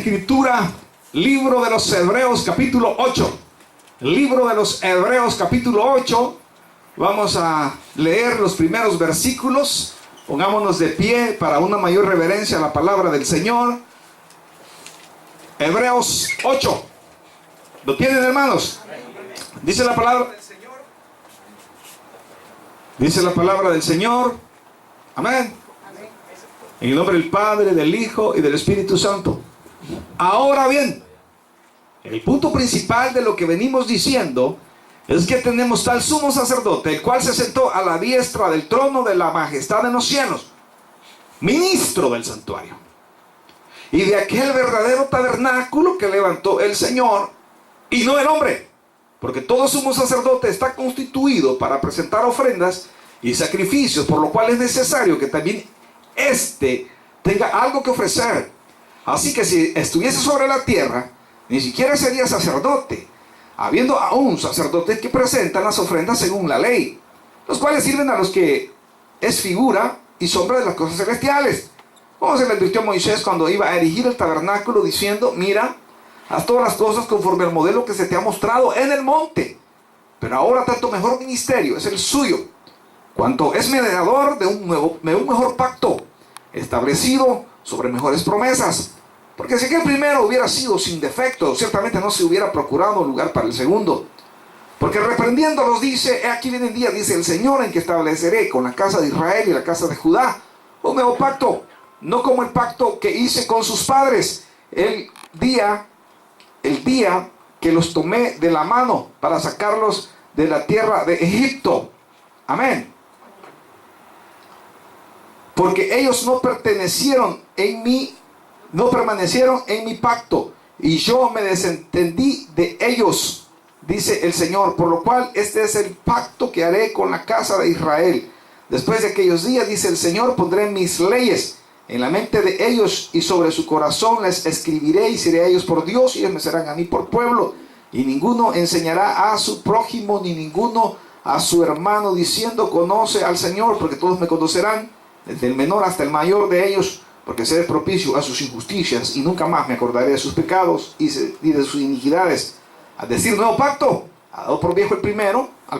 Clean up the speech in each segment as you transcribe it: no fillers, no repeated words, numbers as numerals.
Escritura, libro de los Hebreos capítulo 8. Libro de los Hebreos capítulo 8. Vamos a leer los primeros versículos. Pongámonos de pie para una mayor reverencia a la palabra del Señor. Hebreos 8. ¿Lo tienen, hermanos? Dice la palabra del Señor. Dice la palabra del Señor. Amén. En el nombre del Padre, del Hijo y del Espíritu Santo. Ahora bien, el punto principal de lo que venimos diciendo es que tenemos tal sumo sacerdote, el cual se sentó a la diestra del trono de la majestad en los cielos, ministro del santuario, y de aquel verdadero tabernáculo que levantó el Señor y no el hombre, porque todo sumo sacerdote está constituido para presentar ofrendas y sacrificios, por lo cual es necesario que también éste tenga algo que ofrecer. Así que si estuviese sobre la tierra, ni siquiera sería sacerdote, habiendo aún sacerdotes que presentan las ofrendas según la ley, los cuales sirven a los que es figura y sombra de las cosas celestiales. Como se le advirtió a Moisés cuando iba a erigir el tabernáculo, diciendo: mira, haz todas las cosas conforme al modelo que se te ha mostrado en el monte. Pero ahora tanto mejor ministerio es el suyo, cuanto es mediador de un mejor pacto, establecido sobre mejores promesas. Porque si aquel primero hubiera sido sin defecto, ciertamente no se hubiera procurado lugar para el segundo. Porque reprendiéndolos dice: he aquí viene el día, dice el Señor, en que estableceré con la casa de Israel y la casa de Judá un nuevo pacto, no como el pacto que hice con sus padres el día que los tomé de la mano para sacarlos de la tierra de Egipto. Amén. Porque ellos no permanecieron en mi pacto, y yo me desentendí de ellos, dice el Señor. Por lo cual este es el pacto que haré con la casa de Israel. Después de aquellos días, dice el Señor, pondré mis leyes en la mente de ellos, y sobre su corazón les escribiré, y seré a ellos por Dios, y ellos me serán a mí por pueblo. Y ninguno enseñará a su prójimo, ni ninguno a su hermano, diciendo: conoce al Señor, porque todos me conocerán, desde el menor hasta el mayor de ellos, porque seré propicio a sus injusticias, y nunca más me acordaré de sus pecados y de sus iniquidades. Al decir nuevo pacto, ha dado por viejo al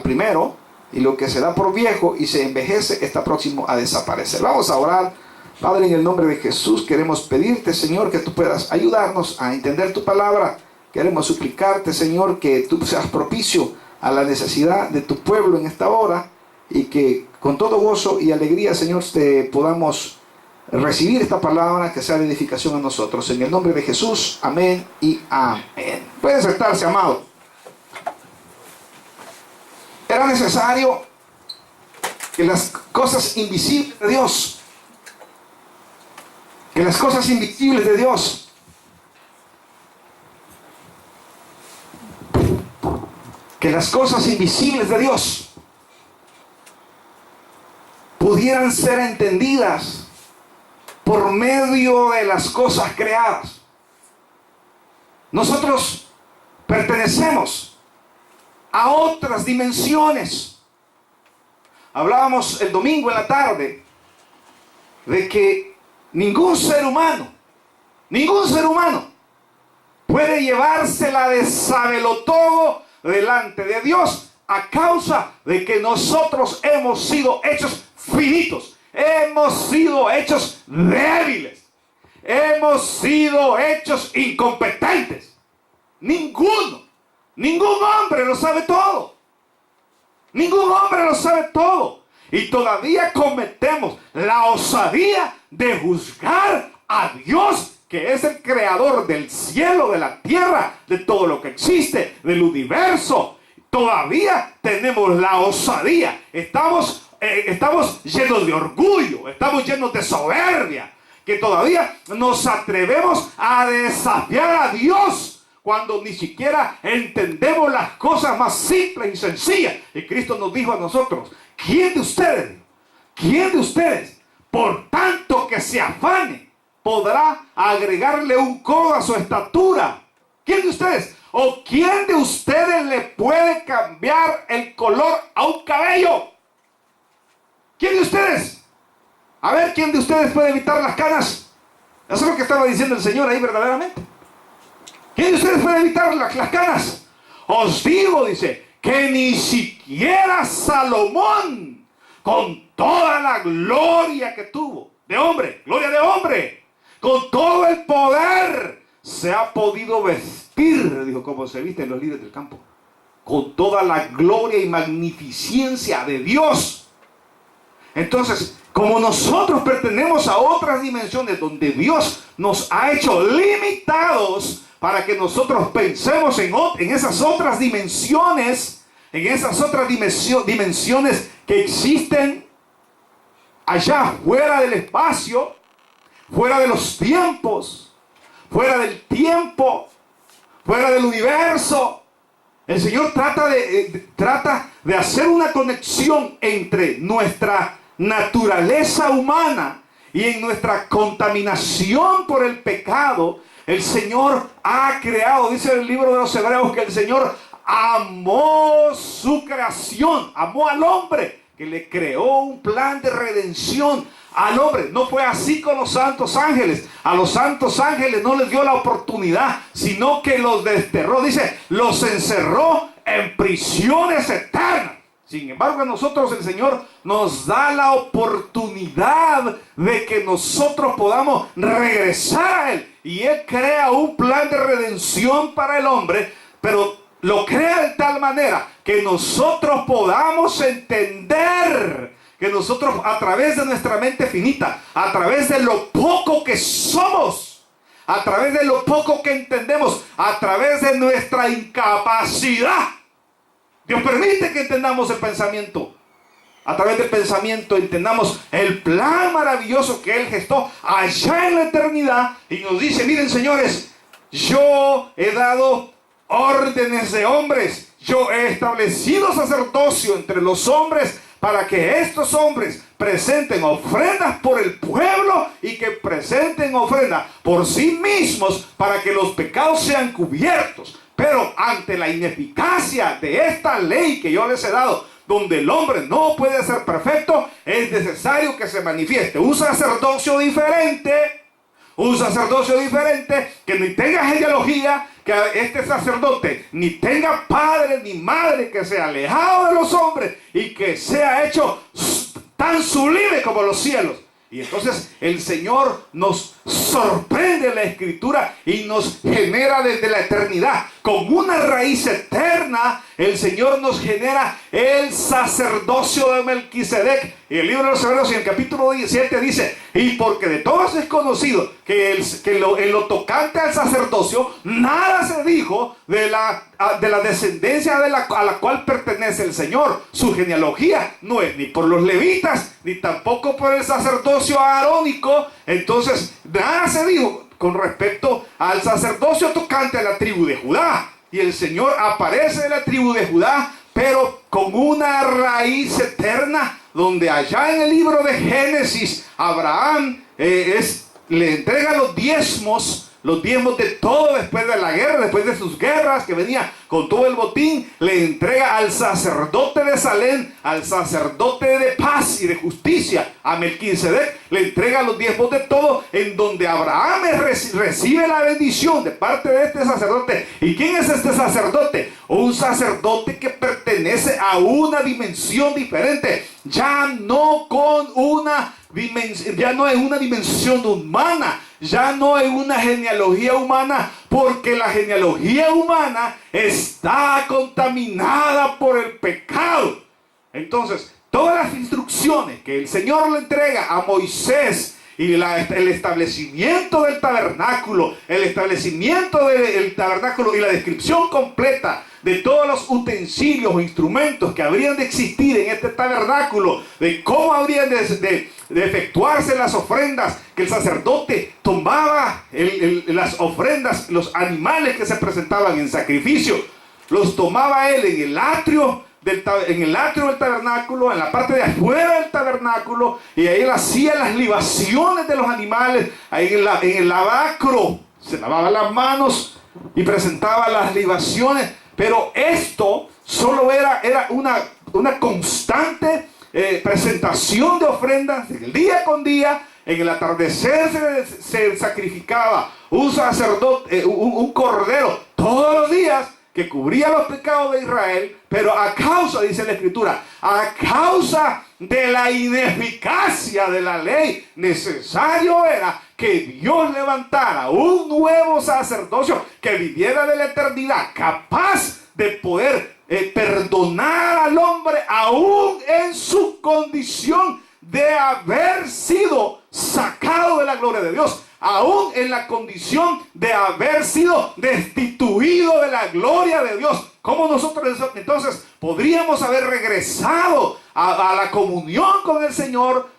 primero, y lo que se da por viejo y se envejece está próximo a desaparecer. Vamos a orar. Padre, en el nombre de Jesús queremos pedirte, Señor, que tú puedas ayudarnos a entender tu palabra. Queremos suplicarte, Señor, que tú seas propicio a la necesidad de tu pueblo en esta hora, y que con todo gozo y alegría, Señor, te podamos recibir esta palabra, que sea de edificación a nosotros. En el nombre de Jesús, amén y amén. Puede sentarse, amado. Era necesario que las cosas invisibles de Dios, que las cosas invisibles de Dios pudieran ser entendidas por medio de las cosas creadas. Nosotros pertenecemos a otras dimensiones. Hablábamos el domingo en la tarde de que ningún ser humano puede llevársela de sabelotodo delante de Dios, a causa de que nosotros hemos sido hechos finitos, hemos sido hechos débiles, hemos sido hechos incompetentes. Ningún hombre lo sabe todo. Ningún hombre lo sabe todo. Y todavía cometemos la osadía de juzgar a Dios, que es el creador del cielo, de la tierra, de todo lo que existe, del universo. Todavía tenemos la osadía. Estamos llenos de orgullo, estamos llenos de soberbia, que todavía nos atrevemos a desafiar a Dios cuando ni siquiera entendemos las cosas más simples y sencillas. Y Cristo nos dijo a nosotros: ¿quién de ustedes, por tanto que se afane, podrá agregarle un codo a su estatura? ¿Quién de ustedes? ¿O quién de ustedes le puede cambiar el color a un cabello? ¿Quién de ustedes? A ver, ¿quién de ustedes puede evitar las canas? Eso es lo que estaba diciendo el Señor ahí verdaderamente. ¿Quién de ustedes puede evitar las canas? Os digo, dice, que ni siquiera Salomón, con toda la gloria que tuvo, de hombre, gloria de hombre, con todo el poder, se ha podido vestir, dijo, como se visten los líderes del campo, con toda la gloria y magnificencia de Dios. Entonces, como nosotros pertenecemos a otras dimensiones donde Dios nos ha hecho limitados para que nosotros pensemos en esas otras dimensiones, dimensiones que existen allá fuera del espacio, fuera de los tiempos, fuera del tiempo, fuera del universo. El Señor trata de hacer una conexión entre nuestra naturaleza humana y en nuestra contaminación por el pecado. El Señor ha creado, dice el libro de los Hebreos, que el Señor amó su creación, amó al hombre, que le creó un plan de redención al hombre. No fue así con los santos ángeles. A los santos ángeles no les dio la oportunidad, sino que los desterró, dice, los encerró en prisiones eternas. Sin embargo, a nosotros el Señor nos da la oportunidad de que nosotros podamos regresar a Él. Y Él crea un plan de redención para el hombre, pero lo crea de tal manera que nosotros podamos entender, que nosotros a través de nuestra mente finita, a través de lo poco que somos, a través de lo poco que entendemos, a través de nuestra incapacidad, Dios permite que entendamos el pensamiento. A través del pensamiento entendamos el plan maravilloso que Él gestó allá en la eternidad. Y nos dice, miren señores, yo he dado órdenes de hombres. Yo he establecido sacerdocio entre los hombres para que estos hombres presenten ofrendas por el pueblo y que presenten ofrendas por sí mismos para que los pecados sean cubiertos. Pero ante la ineficacia de esta ley que yo les he dado, donde el hombre no puede ser perfecto, es necesario que se manifieste un sacerdocio diferente, que ni tenga genealogía, que este sacerdote ni tenga padre ni madre, que sea alejado de los hombres y que sea hecho tan sublime como los cielos. Y entonces el Señor nos sorprende en la Escritura y nos genera desde la eternidad. Con una raíz eterna, el Señor nos genera el sacerdocio de Melquisedec. Y el libro de los Hebreos en el capítulo 17 dice, y porque de todos es conocido que en lo tocante al sacerdocio, nada se dijo de la descendencia a la cual pertenece el Señor. Su genealogía no es ni por los levitas, ni tampoco por el sacerdocio arónico. Entonces, nada se dijo con respecto al sacerdocio tocante a la tribu de Judá. Y el Señor aparece en la tribu de Judá, pero con una raíz eterna, donde allá en el libro de Génesis, Abraham le entrega los diezmos de todo después de la guerra, después de sus guerras, que venía con todo el botín, le entrega al sacerdote de Salem, al sacerdote de paz y de justicia, a Melquisedec, le entrega los diezmos de todo, en donde Abraham recibe la bendición de parte de este sacerdote. ¿Y quién es este sacerdote? Un sacerdote que pertenece a una dimensión diferente, ya no es una dimensión humana, ya no es una genealogía humana, porque la genealogía humana está contaminada por el pecado. Entonces, todas las instrucciones que el Señor le entrega a Moisés, y el establecimiento del tabernáculo, y la descripción completa de todos los utensilios o instrumentos que habrían de existir en este tabernáculo, de cómo habrían de efectuarse las ofrendas, que el sacerdote tomaba las ofrendas, los animales que se presentaban en sacrificio, los tomaba él en el atrio del tabernáculo, en la parte de afuera del tabernáculo, y ahí él hacía las libaciones de los animales, ahí en el lavacro, se lavaba las manos y presentaba las libaciones. Pero esto solo era una constante presentación de ofrendas, día con día. En el atardecer se sacrificaba un sacerdote, un cordero todos los días que cubría los pecados de Israel, pero a causa, dice la Escritura, a causa de la ineficacia de la ley, necesario era que Dios levantara un nuevo sacerdocio que viviera de la eternidad, capaz de poder perdonar al hombre aún en su condición de haber sido sacado de la gloria de Dios, aún en la condición de haber sido destituido de la gloria de Dios. ¿Cómo nosotros entonces podríamos haber regresado a la comunión con el Señor?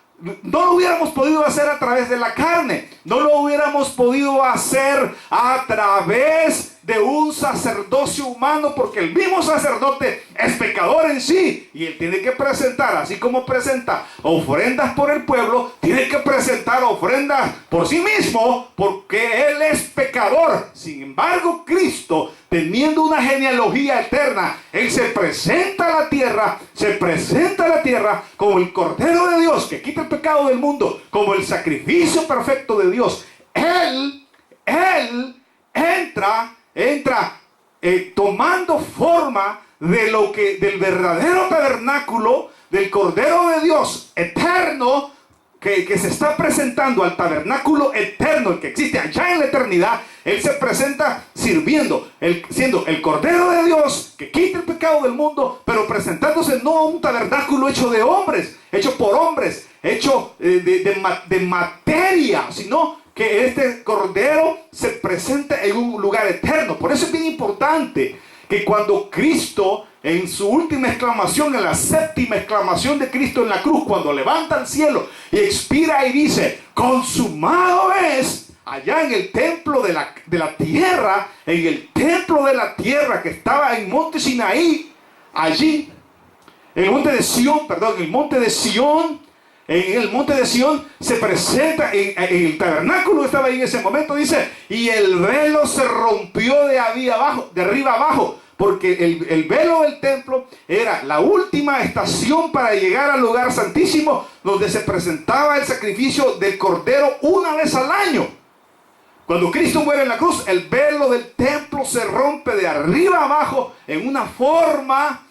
No lo hubiéramos podido hacer a través de la carne, no lo hubiéramos podido hacer a través de un sacerdocio humano, porque el mismo sacerdote es pecador en sí, y él tiene que presentar, así como presenta ofrendas por el pueblo, tiene que presentar ofrendas por sí mismo, porque él es pecador. Sin embargo, Cristo, teniendo una genealogía eterna, él se presenta a la tierra, como el Cordero de Dios que quita el pecado del mundo, como el sacrificio perfecto de Dios. Él entra tomando forma del verdadero tabernáculo, del Cordero de Dios eterno, que se está presentando al tabernáculo eterno, el que existe allá en la eternidad. Él se presenta sirviendo, siendo el Cordero de Dios que quita el pecado del mundo, pero presentándose no a un tabernáculo hecho de hombres, hecho por hombres, hecho de materia, sino que este Cordero se presenta en un lugar eterno. Por eso es bien importante que cuando Cristo, en su última exclamación, en la séptima exclamación de Cristo en la cruz, cuando levanta al cielo y expira y dice, consumado es, allá en el templo de la tierra, en el templo de la tierra que estaba en Monte Sinaí, allí, en el monte de Sión, se presenta en el tabernáculo que estaba ahí en ese momento, dice, y el velo se rompió de arriba abajo, porque el velo del templo era la última estación para llegar al lugar santísimo, donde se presentaba el sacrificio del Cordero una vez al año. Cuando Cristo muere en la cruz, el velo del templo se rompe de arriba abajo en una forma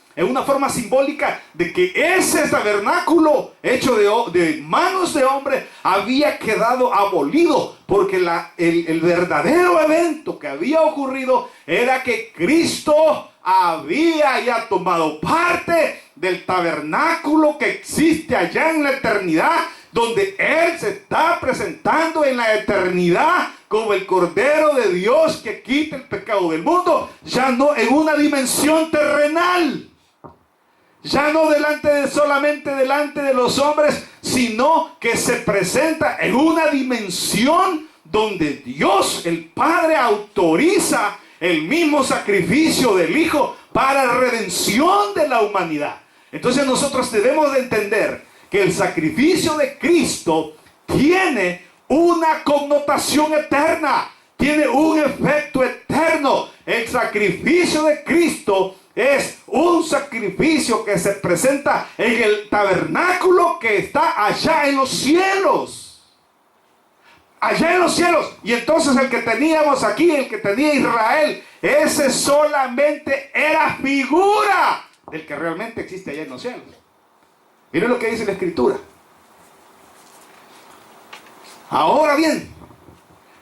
simbólica de que ese tabernáculo hecho de manos de hombre había quedado abolido, porque el verdadero evento que había ocurrido era que Cristo había ya tomado parte del tabernáculo que existe allá en la eternidad, donde Él se está presentando en la eternidad como el Cordero de Dios que quita el pecado del mundo, ya no en una dimensión terrenal, ya no solamente delante de los hombres, sino que se presenta en una dimensión donde Dios, el Padre, autoriza el mismo sacrificio del Hijo para la redención de la humanidad. Entonces nosotros debemos de entender que el sacrificio de Cristo tiene una connotación eterna, tiene un efecto eterno. El sacrificio de Cristo es un sacrificio que se presenta en el tabernáculo que está allá en los cielos. Allá en los cielos. Y entonces el que teníamos aquí, el que tenía Israel, ese solamente era figura del que realmente existe allá en los cielos. Miren lo que dice la Escritura. Ahora bien,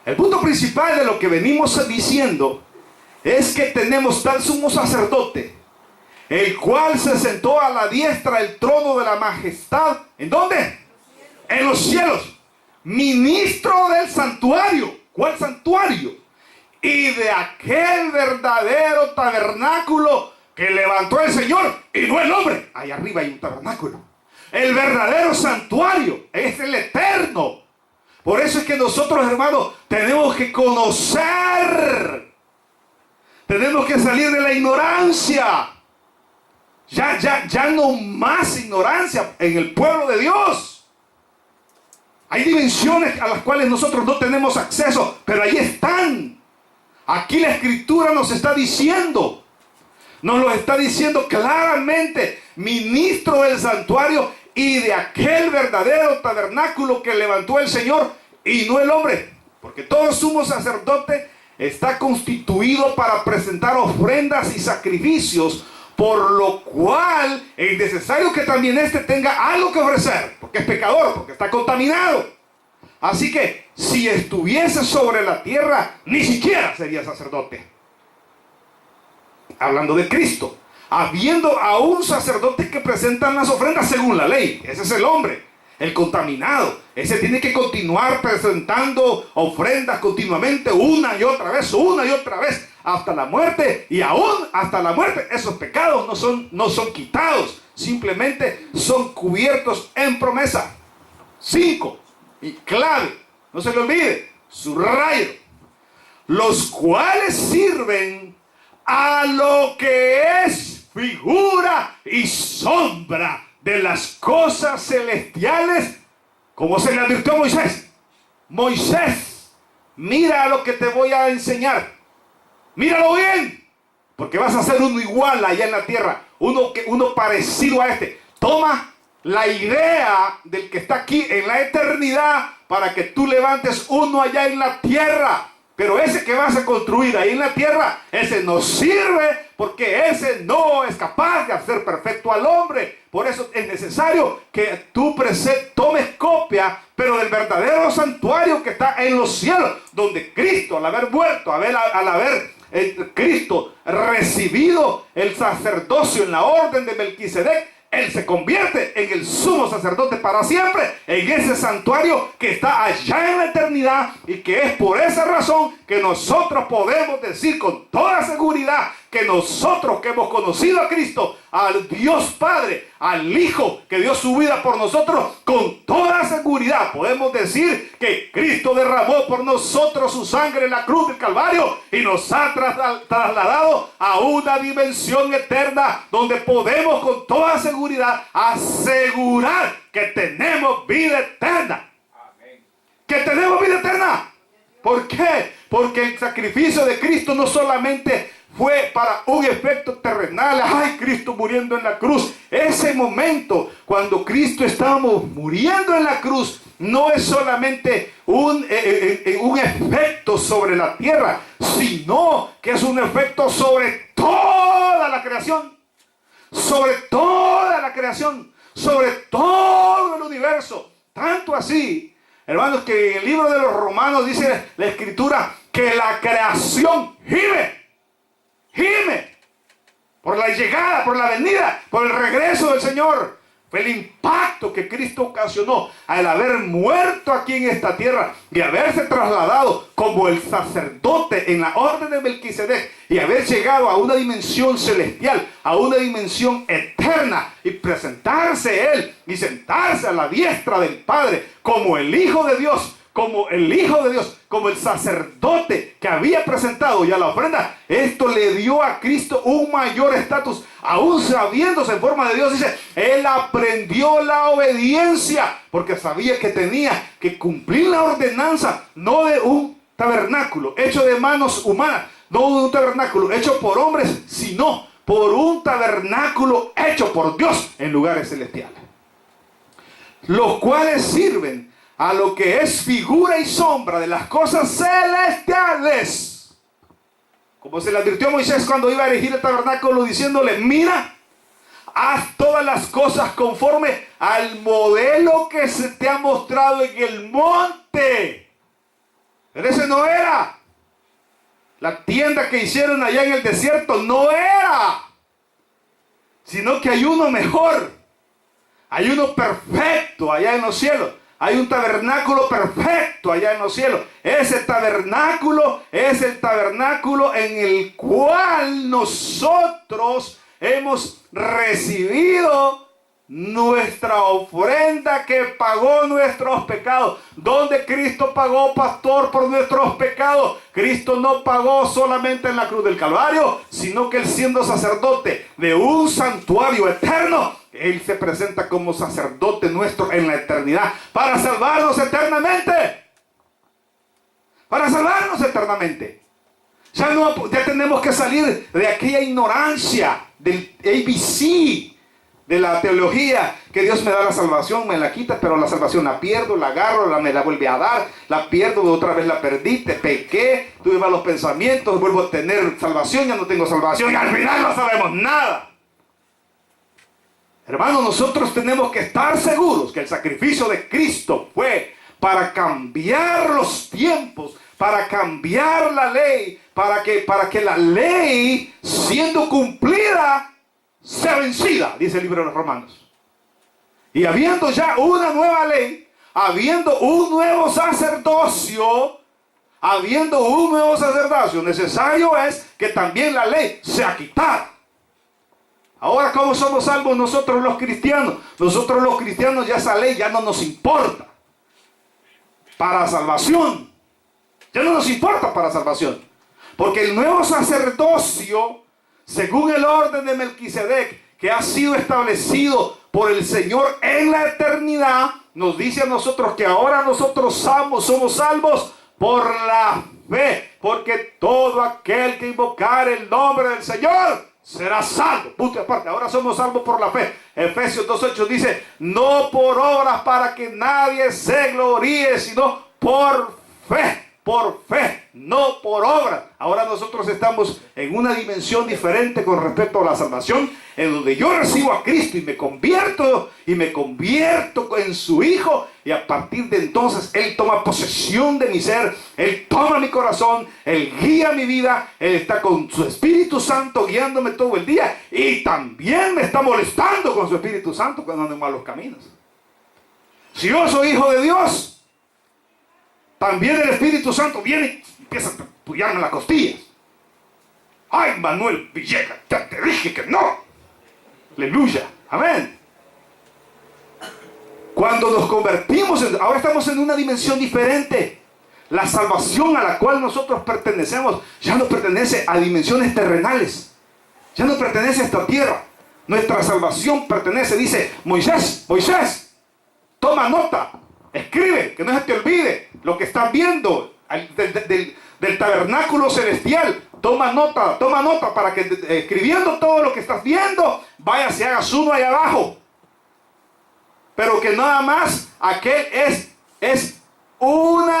el punto principal de lo que venimos diciendo es que tenemos tal sumo sacerdote, el cual se sentó a la diestra del trono de la majestad. ¿En dónde? En los cielos. Ministro del santuario. ¿Cuál santuario? Y de aquel verdadero tabernáculo que levantó el Señor y no el hombre. Ahí arriba hay un tabernáculo. El verdadero santuario es el eterno. Por eso es que nosotros, hermanos, tenemos que conocer. Tenemos que salir de la ignorancia. Ya no más ignorancia en el pueblo de Dios. Hay dimensiones a las cuales nosotros no tenemos acceso, pero ahí están. Aquí la Escritura nos está diciendo. Nos lo está diciendo claramente. Ministro del santuario y de aquel verdadero tabernáculo que levantó el Señor y no el hombre. Porque todo sumo sacerdote está constituido para presentar ofrendas y sacrificios, por lo cual es necesario que también éste tenga algo que ofrecer, porque es pecador, porque está contaminado. Así que si estuviese sobre la tierra, ni siquiera sería sacerdote. Hablando de Cristo, habiendo aún sacerdotes que presentan las ofrendas según la ley. Ese es el hombre, el contaminado. Ese tiene que continuar presentando ofrendas continuamente, una y otra vez, hasta la muerte. Y aún hasta la muerte, esos pecados no son quitados, simplemente son cubiertos en promesa. 5, y clave, no se le olvide, subrayo, los cuales sirven a lo que es figura y sombra de las cosas celestiales, como se le advirtió a Moisés. Moisés, mira lo que te voy a enseñar, míralo bien, porque vas a ser uno igual allá en la tierra, uno parecido a este. Toma la idea del que está aquí en la eternidad para que tú levantes uno allá en la tierra. Pero ese que vas a construir ahí en la tierra, ese no sirve, porque ese no es capaz de hacer perfecto al hombre. Por eso es necesario que tú tomes copia, pero del verdadero santuario que está en los cielos, donde Cristo, al haber muerto, al haber Cristo recibido el sacerdocio en la orden de Melquisedec, Él se convierte en el sumo sacerdote para siempre, en ese santuario que está allá en la eternidad, y que es por esa razón que nosotros podemos decir con toda seguridad que nosotros que hemos conocido a Cristo, al Dios Padre, al Hijo que dio su vida por nosotros, con toda seguridad podemos decir que Cristo derramó por nosotros su sangre en la cruz del Calvario y nos ha trasladado a una dimensión eterna donde podemos con toda seguridad asegurar que tenemos vida eterna. Amén. Que tenemos vida eterna. ¿Por qué? Porque el sacrificio de Cristo no solamente fue para un efecto terrenal. Ay, Cristo muriendo en la cruz. Ese momento cuando Cristo estábamos muriendo en la cruz no es solamente un efecto sobre la tierra, sino que es un efecto sobre toda la creación. Sobre toda la creación, sobre todo el universo. Tanto así, hermanos, que en el libro de los Romanos dice la Escritura que la creación gime por la llegada, por la venida, por el regreso del Señor. Fue el impacto que Cristo ocasionó al haber muerto aquí en esta tierra y haberse trasladado como el sacerdote en la orden de Melquisedec y haber llegado a una dimensión celestial, a una dimensión eterna, y presentarse Él y sentarse a la diestra del Padre como el Hijo de Dios, como el sacerdote que había presentado ya la ofrenda. Esto le dio a Cristo un mayor estatus, aún sabiéndose en forma de Dios. Dice, Él aprendió la obediencia porque sabía que tenía que cumplir la ordenanza, no de un tabernáculo hecho de manos humanas, no de un tabernáculo hecho por hombres, sino por un tabernáculo hecho por Dios en lugares celestiales, los cuales sirven a lo que es figura y sombra de las cosas celestiales. Como se le advirtió a Moisés cuando iba a erigir el tabernáculo, diciéndole, mira, haz todas las cosas conforme al modelo que se te ha mostrado en el monte. Pero ese no era. La tienda que hicieron allá en el desierto no era. Sino que hay uno mejor. Hay uno perfecto allá en los cielos. Hay un tabernáculo perfecto allá en los cielos. Ese tabernáculo es el tabernáculo en el cual nosotros hemos recibido nuestra ofrenda que pagó nuestros pecados. ¿Dónde Cristo pagó, pastor, por nuestros pecados? Cristo no pagó solamente en la cruz del Calvario, sino que Él, siendo sacerdote de un santuario eterno, Él se presenta como sacerdote nuestro en la eternidad para salvarnos eternamente. Para salvarnos eternamente. Ya tenemos que salir de aquella ignorancia del ABC, de la teología, que Dios me da la salvación, me la quita, pero la salvación la pierdo, la agarro, me la vuelve a dar, la pierdo, otra vez la perdí, te pequé, tuve malos pensamientos, vuelvo a tener salvación, ya no tengo salvación y al final no sabemos nada. Hermanos, nosotros tenemos que estar seguros que el sacrificio de Cristo fue para cambiar los tiempos, para cambiar la ley, para que la ley, siendo cumplida, sea vencida, dice el libro de los Romanos. Y habiendo ya una nueva ley, habiendo un nuevo sacerdocio, necesario es que también la ley sea quitada. Ahora, ¿cómo somos salvos nosotros los cristianos? Nosotros los cristianos ya esa ley ya no nos importa para salvación. Ya no nos importa para salvación. Porque el nuevo sacerdocio, según el orden de Melquisedec, que ha sido establecido por el Señor en la eternidad, nos dice a nosotros que ahora nosotros somos salvos por la fe. Porque todo aquel que invocare el nombre del Señor será salvo. Punto y aparte. Ahora somos salvos por la fe. Efesios 2:8 dice: no por obras para que nadie se gloríe, sino por fe. Por fe, no por obras. Ahora nosotros estamos en una dimensión diferente con respecto a la salvación, en donde yo recibo a Cristo y me convierto en su Hijo, y a partir de entonces Él toma posesión de mi ser, Él toma mi corazón, Él guía mi vida, Él está con su Espíritu Santo guiándome todo el día, y también me está molestando con su Espíritu Santo cuando ando en malos caminos. Si yo soy hijo de Dios, también el Espíritu Santo viene y empieza a puyarme las costillas. ¡Ay, Manuel Villegas! Ya te dije que no. Aleluya. Amén. Cuando nos convertimos, ahora estamos en una dimensión diferente. La salvación a la cual nosotros pertenecemos ya no pertenece a dimensiones terrenales. Ya no pertenece a esta tierra. Nuestra salvación pertenece, dice Moisés, toma nota. Escribe, que no se te olvide lo que estás viendo del tabernáculo celestial. Toma nota para que escribiendo todo lo que estás viendo, vaya, se hagas uno ahí abajo. Pero que nada más aquel es un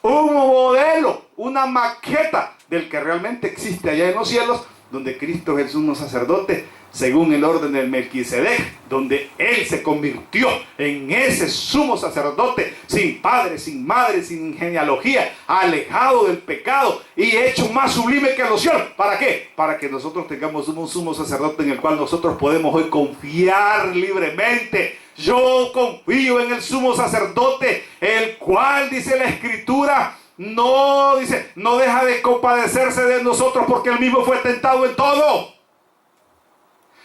modelo, una maqueta del que realmente existe allá en los cielos, donde Cristo es el sumo sacerdote, según el orden del Melquisedec, donde Él se convirtió en ese sumo sacerdote, sin padre, sin madre, sin genealogía, alejado del pecado y hecho más sublime que los cielos. ¿Para qué? Para que nosotros tengamos un sumo sacerdote en el cual nosotros podemos hoy confiar libremente. Yo confío en el sumo sacerdote, el cual, dice la Escritura, no deja de compadecerse de nosotros, porque Él mismo fue tentado en todo.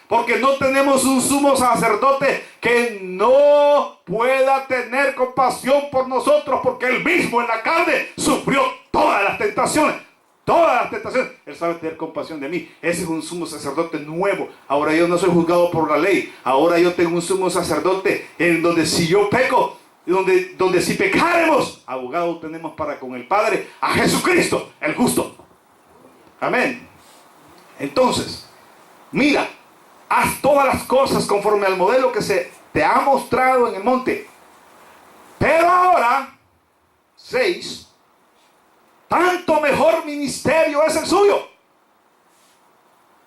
Porque no tenemos un sumo sacerdote que no pueda tener compasión por nosotros, porque Él mismo en la carne sufrió todas las tentaciones. Él sabe tener compasión de mí. Ese es un sumo sacerdote nuevo. Ahora yo no soy juzgado por la ley. Ahora yo tengo un sumo sacerdote en donde si yo peco, donde si pecáremos, abogado tenemos para con el Padre, a Jesucristo, el justo. Amén. Entonces, mira, haz todas las cosas conforme al modelo que se te ha mostrado en el monte. Pero ahora, 6, tanto mejor ministerio es el suyo,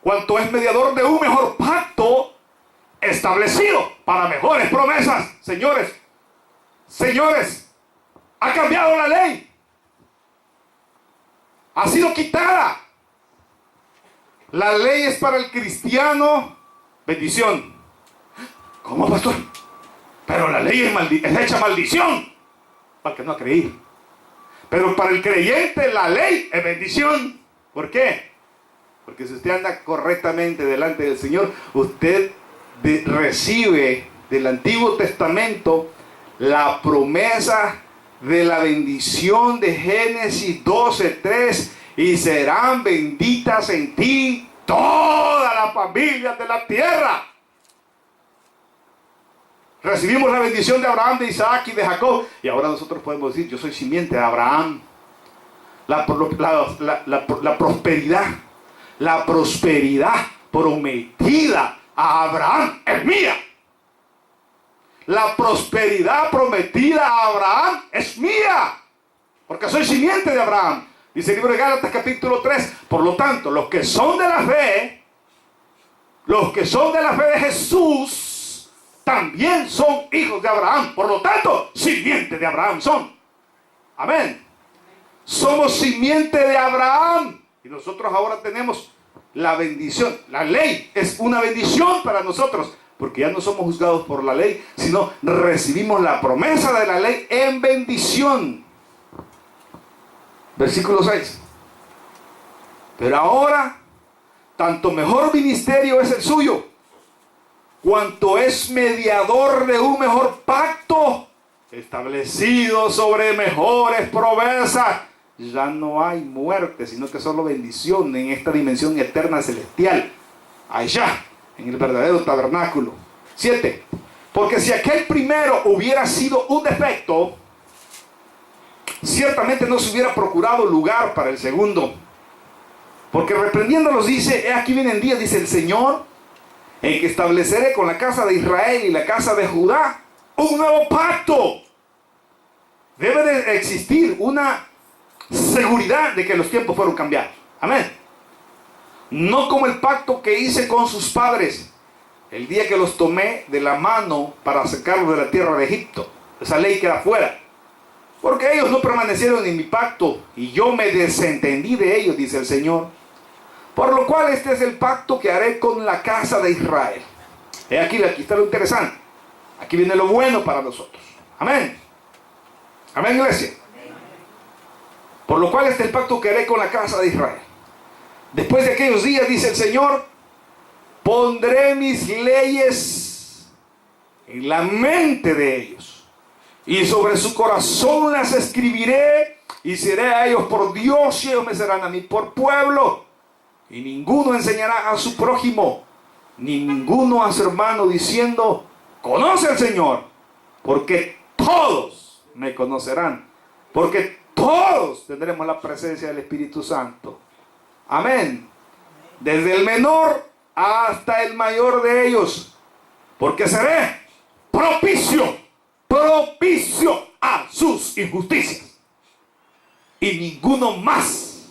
cuanto es mediador de un mejor pacto establecido para mejores promesas. Señores, ha cambiado la ley. Ha sido quitada. La ley es para el cristiano bendición. ¿Cómo, pastor? Pero la ley es hecha maldición para el que no ha creído. Pero para el creyente la ley es bendición. ¿Por qué? Porque si usted anda correctamente delante del Señor, usted recibe del Antiguo Testamento la promesa de la bendición de Génesis 12:3, y serán benditas en ti todas las familias de la tierra. Recibimos la bendición de Abraham, de Isaac y de Jacob, y ahora nosotros podemos decir: yo soy simiente de Abraham. La prosperidad prometida a Abraham es mía. La prosperidad prometida a Abraham es mía, porque soy simiente de Abraham. Dice el libro de Gálatas capítulo 3. Por lo tanto, los que son de la fe de Jesús, también son hijos de Abraham. Por lo tanto, simiente de Abraham son. Amén. Somos simiente de Abraham. Y nosotros ahora tenemos la bendición. La ley es una bendición para nosotros, porque ya no somos juzgados por la ley, sino recibimos la promesa de la ley en bendición. Versículo 6. Pero ahora, tanto mejor ministerio es el suyo, cuanto es mediador de un mejor pacto, establecido sobre mejores promesas. Ya no hay muerte, sino que solo bendición en esta dimensión eterna celestial, allá, en el verdadero tabernáculo. 7. Porque si aquel primero hubiera sido un defecto, ciertamente no se hubiera procurado lugar para el segundo. Porque reprendiéndolos dice, aquí vienen días, dice el Señor, en que estableceré con la casa de Israel y la casa de Judá un nuevo pacto. Debe de existir una seguridad de que los tiempos fueron cambiados. Amén. No como el pacto que hice con sus padres el día que los tomé de la mano para sacarlos de la tierra de Egipto. Esa ley queda fuera. Porque ellos no permanecieron en mi pacto y yo me desentendí de ellos, dice el Señor. Por lo cual este es el pacto que haré con la casa de Israel. Aquí está lo interesante. Aquí viene lo bueno para nosotros. Amén. Amén, iglesia. Por lo cual este es el pacto que haré con la casa de Israel. Después de aquellos días, dice el Señor, pondré mis leyes en la mente de ellos, y sobre su corazón las escribiré, y seré a ellos por Dios, y ellos me serán a mí por pueblo. Y ninguno enseñará a su prójimo, ni ninguno a su hermano, diciendo, conoce al Señor, porque todos me conocerán, porque todos tendremos la presencia del Espíritu Santo. Amén. Desde el menor hasta el mayor de ellos, porque seré propicio a sus injusticias, y ninguno más,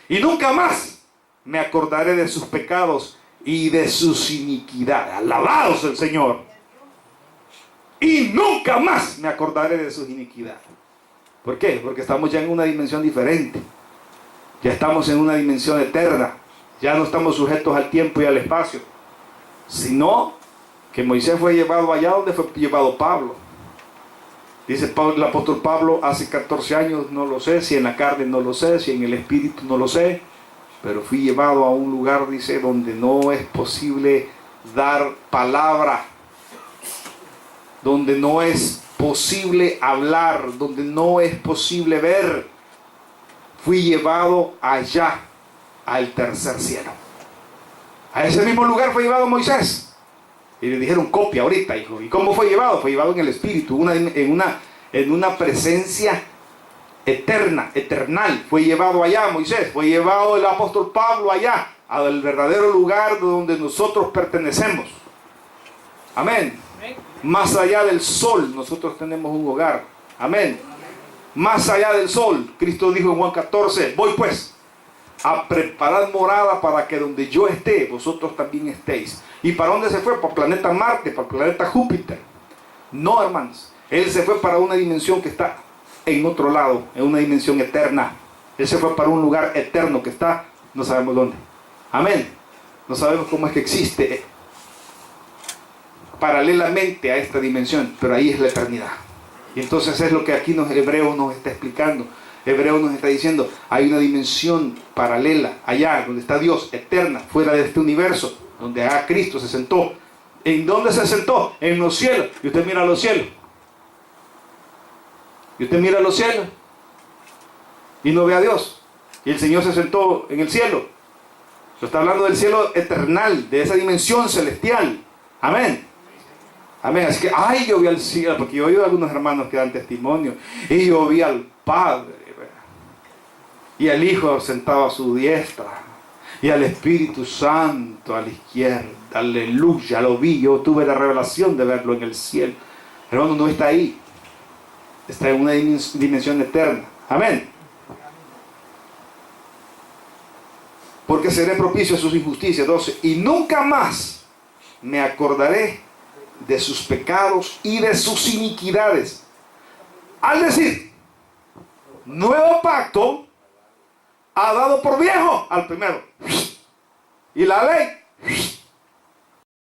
y nunca más me acordaré de sus pecados y de sus iniquidades. Alabados el Señor. Y nunca más me acordaré de sus iniquidades. ¿Por qué? Porque estamos ya en una dimensión diferente. Ya estamos en una dimensión eterna. Ya no estamos sujetos al tiempo y al espacio, sino que Moisés fue llevado allá donde fue llevado Pablo. Dice el apóstol Pablo, hace 14 años, no lo sé, si en la carne no lo sé, si en el espíritu no lo sé, pero fui llevado a un lugar, dice, donde no es posible dar palabra, donde no es posible hablar, donde no es posible ver. Fui llevado allá, al tercer cielo. A ese mismo lugar fue llevado Moisés. Y le dijeron, copia ahorita, hijo. ¿Y cómo fue llevado? Fue llevado en el espíritu, en una presencia eterna, eternal. Fue llevado allá Moisés, fue llevado el apóstol Pablo allá, al verdadero lugar donde nosotros pertenecemos. Amén. Más allá del sol, nosotros tenemos un hogar. Amén. Más allá del sol, Cristo dijo en Juan 14, voy pues a preparar morada para que donde yo esté, vosotros también estéis. ¿Y para dónde se fue? Para el planeta Marte, para el planeta Júpiter. No, hermanos. Él se fue para una dimensión que está en otro lado, en una dimensión eterna. Él se fue para un lugar eterno que está, no sabemos dónde. Amén. No sabemos cómo es que existe paralelamente a esta dimensión, pero ahí es la eternidad. Y entonces es lo que aquí Hebreos nos está explicando. Hebreos nos está diciendo, hay una dimensión paralela, allá donde está Dios, eterna, fuera de este universo, donde a Cristo se sentó. ¿En dónde se sentó? En los cielos. Y usted mira los cielos. Y usted mira los cielos y no ve a Dios. Y el Señor se sentó en el cielo. Lo está hablando del cielo eternal, de esa dimensión celestial. Amén. Amén. Así que, ay, yo vi al cielo, porque yo he oído a algunos hermanos que dan testimonio, y yo vi al Padre, y al Hijo sentado a su diestra, Y al Espíritu Santo a la izquierda. Aleluya, lo vi. Yo tuve la revelación de verlo en el cielo. Hermano, no está ahí. Está en una dimensión eterna. Amén. Porque seré propicio a sus injusticias. 12. Y nunca más me acordaré de sus pecados y de sus iniquidades. Al decir, nuevo pacto ha dado por viejo al primero. Y la ley